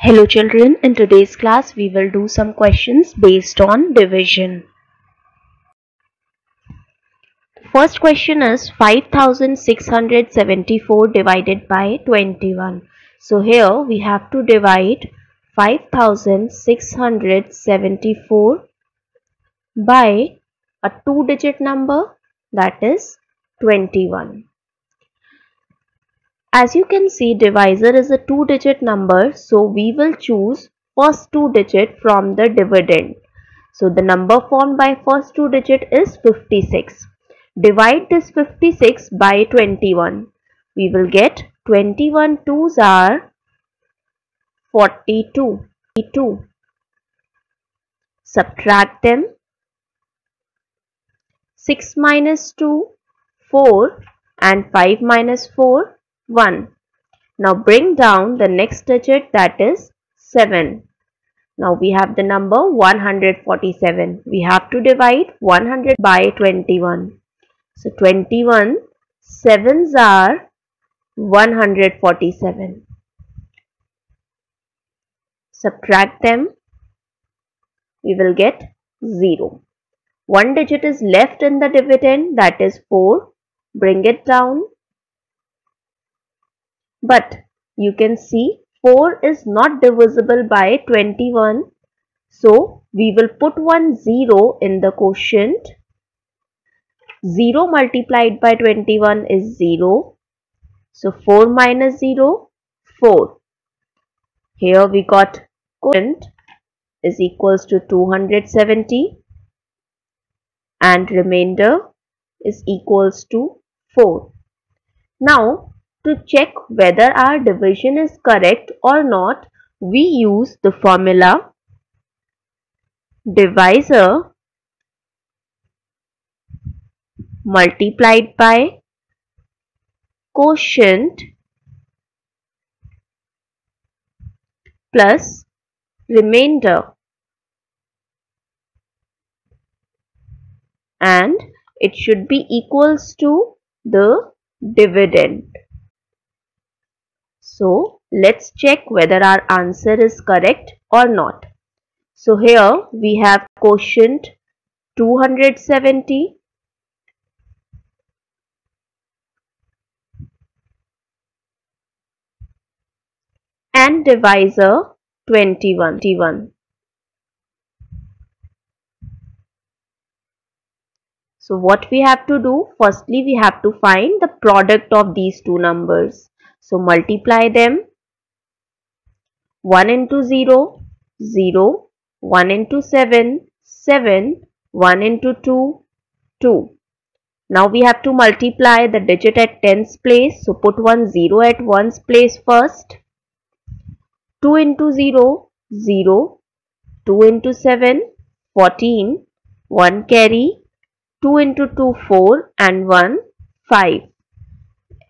Hello children, in today's class we will do some questions based on division. First question is 5674 divided by 21. So here we have to divide 5674 by a two-digit number, that is 21. As you can see, divisor is a two-digit number, so we will choose first two digit from the dividend. So the number formed by first two digit is 56. Divide this 56 by 21. We will get 21 twos are 42. Subtract them. 6 minus 2, 4, and 5 minus 4, 1. Now bring down the next digit, that is 7. Now we have the number 147. We have to divide 100 by 21. So 21 sevens are 147. Subtract them. We will get 0. One digit is left in the dividend, that is 4. Bring it down. But you can see 4 is not divisible by 21. So we will put one 0 in the quotient. 0 multiplied by 21 is 0. So 4 minus 0, 4. Here we got quotient is equals to 270 and remainder is equals to 4. Now to check whether our division is correct or not, we use the formula divisor multiplied by quotient plus remainder, and it should be equals to the dividend. So let's check whether our answer is correct or not. So here we have quotient 270 and divisor 21. So what we have to do, firstly we have to find the product of these two numbers. So multiply them. 1 into 0, 0, 1 into 7, 7, 1 into 2, 2. Now we have to multiply the digit at tens place. So put one 0 at ones place first. 2 into 0, 0, 2 into 7, 14, 1 carry, 2 into 2, 4 and 1, 5.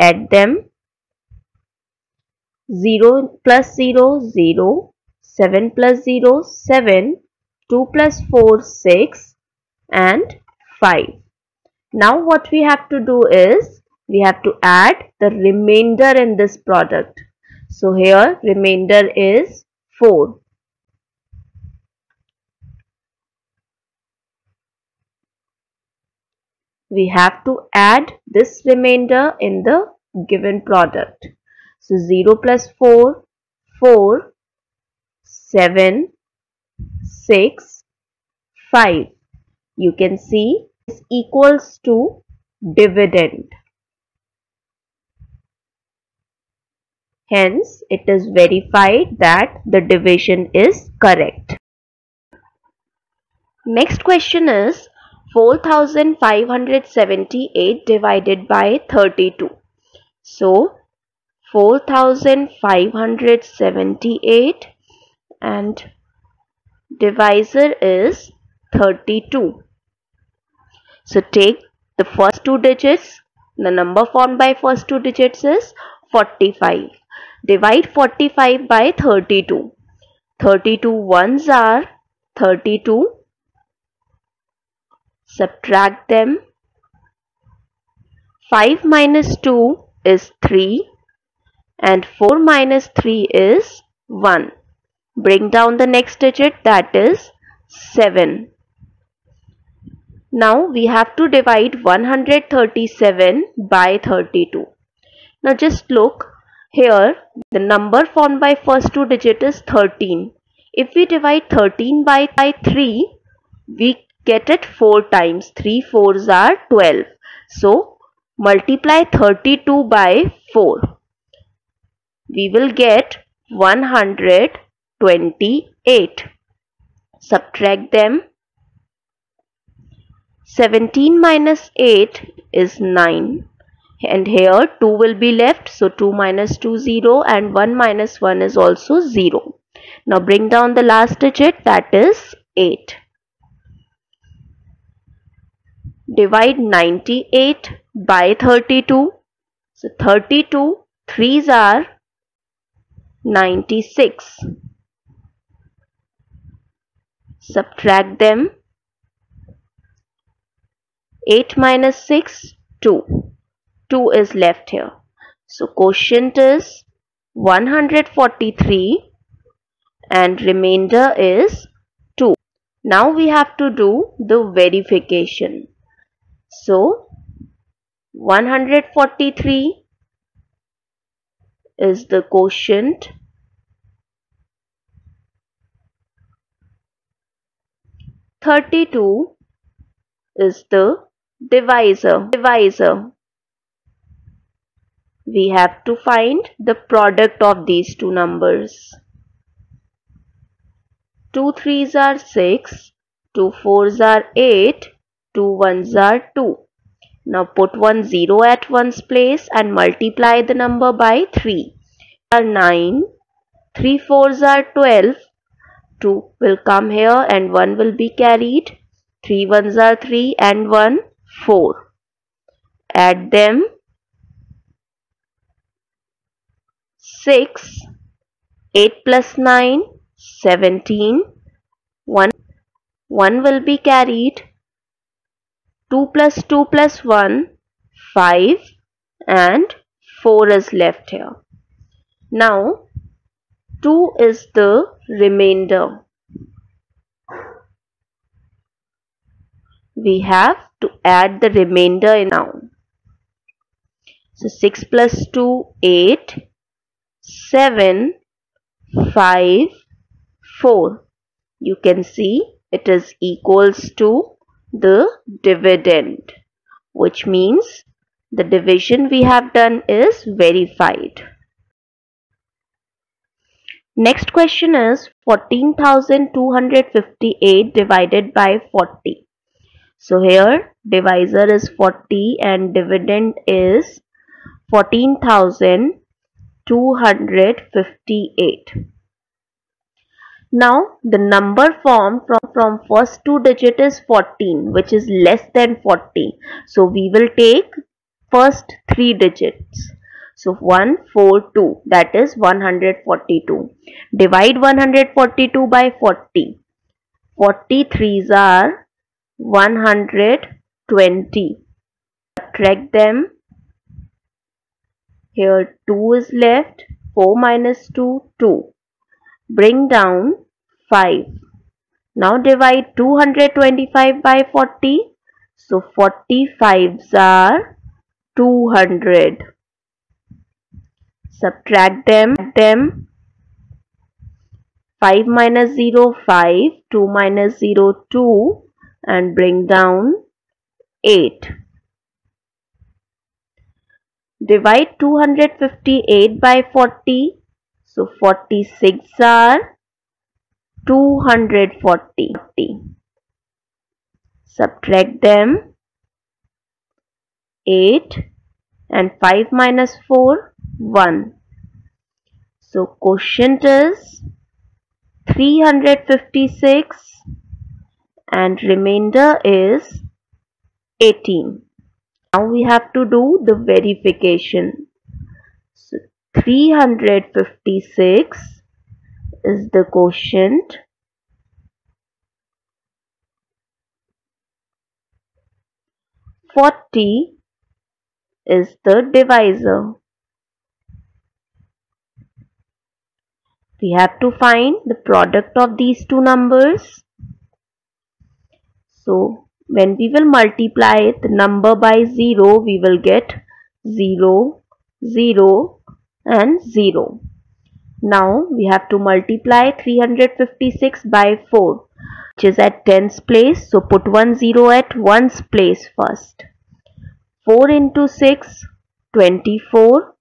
Add them. 0 plus 0, 0, 7 plus 0, 7, 2 plus 4, 6 and 5. Now what we have to do is, we have to add the remainder in this product. So here remainder is 4. We have to add this remainder in the given product. So 0 plus 4, 4, 7, 6, 5. You can see is equals to dividend. Hence, it is verified that the division is correct. Next question is 4578 divided by 32. So, 4578 and divisor is 32. So take the first two digits, the number formed by first two digits is 45. Divide 45 by 32. 32 ones are 32. Subtract them. 5 minus 2 is 3 and 4 minus 3 is 1. Bring down the next digit, that is 7. Now we have to divide 137 by 32. Now just look here, the number formed by first two digit is 13. If we divide 13 by 3, we get it 4 times. 3 4s are 12. So multiply 32 by 4. We will get 128. Subtract them. 17 minus 8 is 9. And here 2 will be left. So 2 minus 2 0 and 1 minus 1 is also 0. Now bring down the last digit, that is 8. Divide 98 by 32. So 32 3s are 96. Subtract them. 8 minus 6, 2. 2 is left here. So quotient is 143 and remainder is 2. Now we have to do the verification. So 143 is the quotient. 32 is the divisor. We have to find the product of these two numbers. 2 3s are 6, 2 4s are 8, 2 1s are 2. Now put one 0 at one's place and multiply the number by 3. Are 9, 3 4s are 12, 2 will come here and 1 will be carried. 3 1s are 3 and 1 4. Add them. 6, 8 plus 9, 17. 1 will be carried. 2 plus 2 plus 1, 5 and 4 is left here. Now 2 is the remainder. We have to add the remainder now. So 6 plus 2, 8, 7, 5, 4. You can see it is equals to the dividend, which means the division we have done is verified. Next question is 14,258 divided by 40. So here divisor is 40 and dividend is 14,258. Now the number formed from first two digit is 14, which is less than 40. So we will take first three digits. So 1 4 2, that is 142. Divide 142 by 40. 43s are 120. Subtract them. Here 2 is left. 4 minus 2, 2. Bring down 5. Now divide 225 by 40. So 45s are 200. Subtract them. 5 minus 0, 5. 2 minus 0, 2. And bring down 8. Divide 258 by 40. So 46 are 240. Subtract them. 8 and 5 minus 4, 1. So quotient is 356 and remainder is 18. Now we have to do the verification. So 356 is the quotient. 40 is the divisor. We have to find the product of these two numbers. So when we will multiply the number by 0, we will get 0, 0 and 0. Now we have to multiply 356 by 4, which is at tens place. So put one 0 at ones place first. 4 into 6, 24.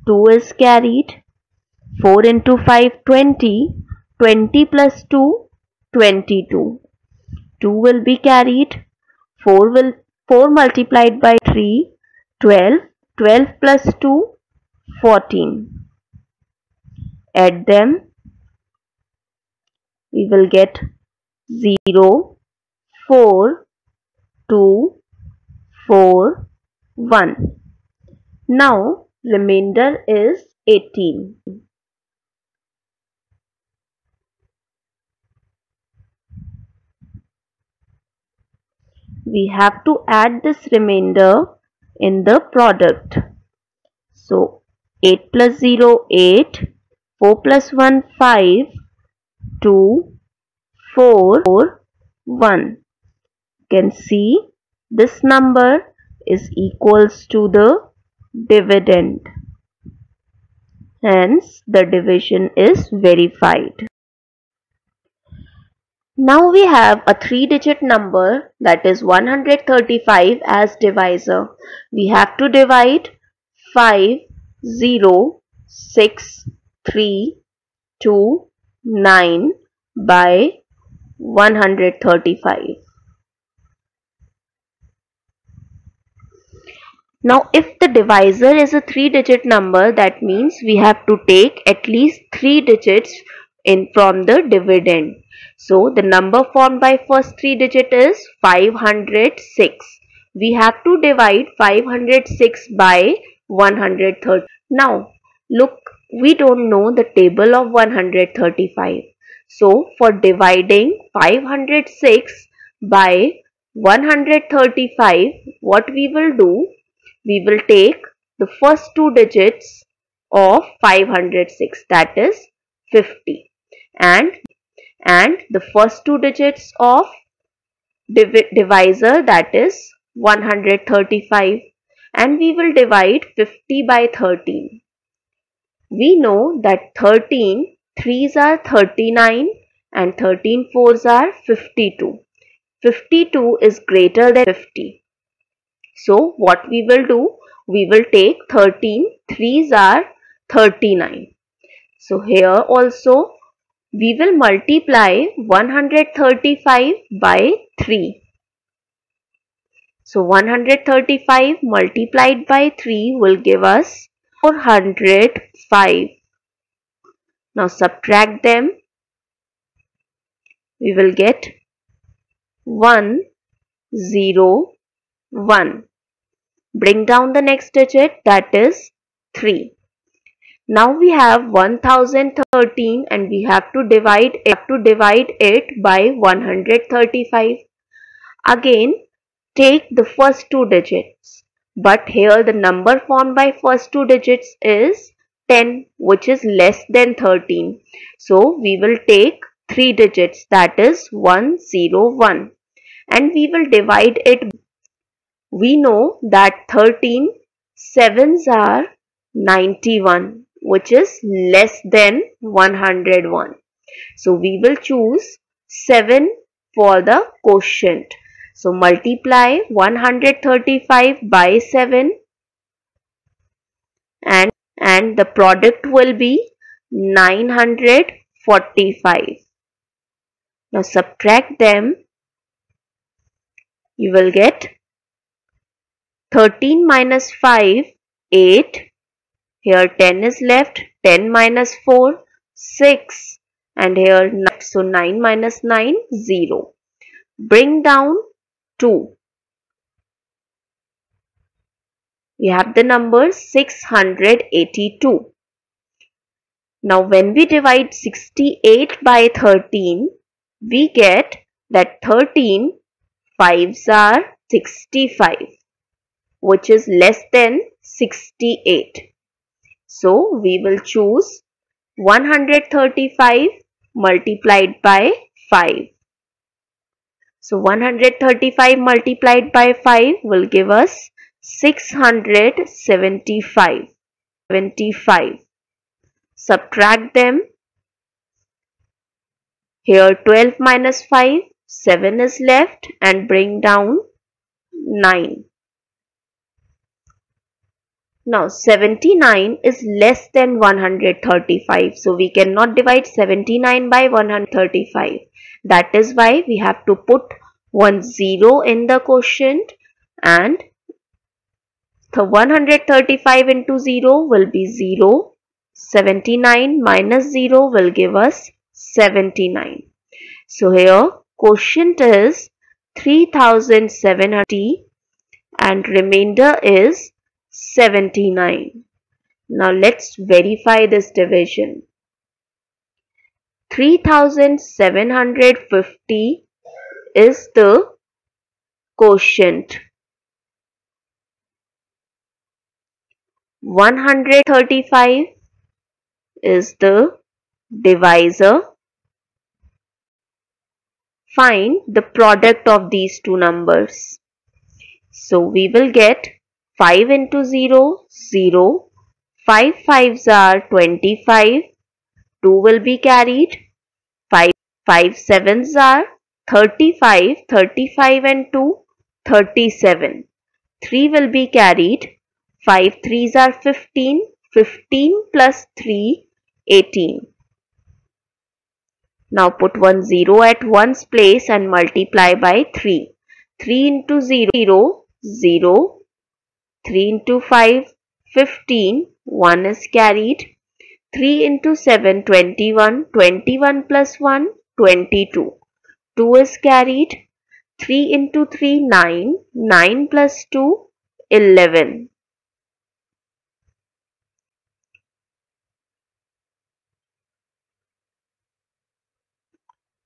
2 is carried. 4 into 5, 20. 20 plus 2, 22. 2 will be carried. 4 multiplied by 3, 12. 12 plus 2, 14. Add them. We will get 0, 4, 2, 4, 1. Now remainder is 18. We have to add this remainder in the product. So 8 plus 0, 8, 4 plus 1, 5, 2, 4, 1. You can see this number is equals to the dividend. Hence, the division is verified. Now we have a 3-digit number, that is 135, as divisor. We have to divide 5, 0, 6, 3, 2, 9 by 135. Now if the divisor is a 3-digit number, that means we have to take at least 3 digits from the dividend. So the number formed by first 3 digit is 506. We have to divide 506 by 130. Now look, we don't know the table of 135. So for dividing 506 by 135, what we will do? We will take the first 2 digits of 506, that is 50, and the first 2 digits of divisor, that is 135, and we will divide 50 by 13. We know that 13 3s are 39 and 13 4s are 52. 52 is greater than 50. So what we will do? We will take 13, 3s are 39. So here also we will multiply 135 by 3. So 135 multiplied by 3 will give us 405. Now subtract them. We will get 1, 0, 1. Bring down the next digit, that is 3. Now we have 1013 and we have to divide it by 135. Again, take the first 2 digits. But here the number formed by first 2 digits is 10, which is less than 13. So we will take 3 digits, that is 101, and we will divide it. We know that 13 sevens are 91, which is less than 101. So we will choose 7 for the quotient. So multiply 135 by 7 and the product will be 945. Now subtract them. You will get 13 minus 5, 8. Here 10 is left. 10 minus 4, 6. And here 9. So 9 minus 9, 0. Bring down 2. We have the number 682. Now when we divide 68 by 13, we get that 13 5s are 65, which is less than 68. So we will choose 135 multiplied by 5. So 135 multiplied by 5 will give us 675. Subtract them. Here 12 minus 5, 7 is left, and bring down 9. Now 79 is less than 135. So we cannot divide 79 by 135. That is why we have to put one 0 in the quotient, and the 135 into 0 will be 0. 79 minus 0 will give us 79. So here quotient is 3780 and remainder is 79. Now let's verify this division. 3750 is the quotient. 135 is the divisor. Find the product of these two numbers. So we will get 5 into 0, 0. 5 5s are 25. 2 will be carried. 5 7s are 35. 35 and 2, 37. 3 will be carried. 5 3s are 15. 15 plus 3, 18. Now put one 0 at one's place and multiply by 3. 3 into 0, 0. 3 into 5, 15. 1 is carried. 3 into 7, 21. 21 plus 1, 22. 2 is carried. 3 into 3, 9. 9 plus 2, 11.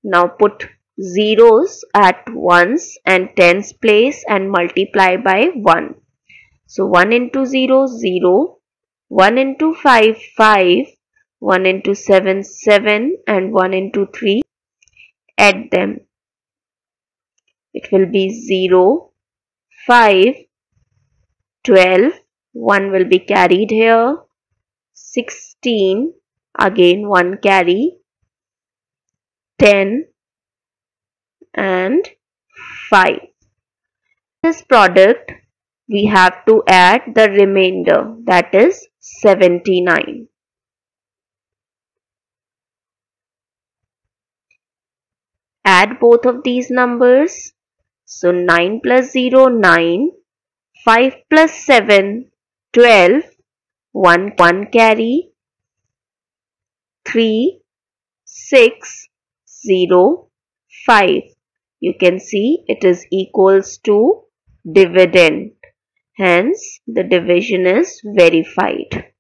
Now put zeros at ones and tens place and multiply by 1. So 1 into 0, 0. 1 into 5, 5. 1 into 7, 7. And 1 into 3. Add them. It will be 0, 5, 12. 1 will be carried here. 16. Again 1 carry. 10 and 5. This product we have to add the remainder, that is 79. Add both of these numbers. So 9 plus 0, 9. 5 plus 7, 12. 1 carry. 3, 6, 0, 5. You can see it is equals to dividend. Hence, the division is verified.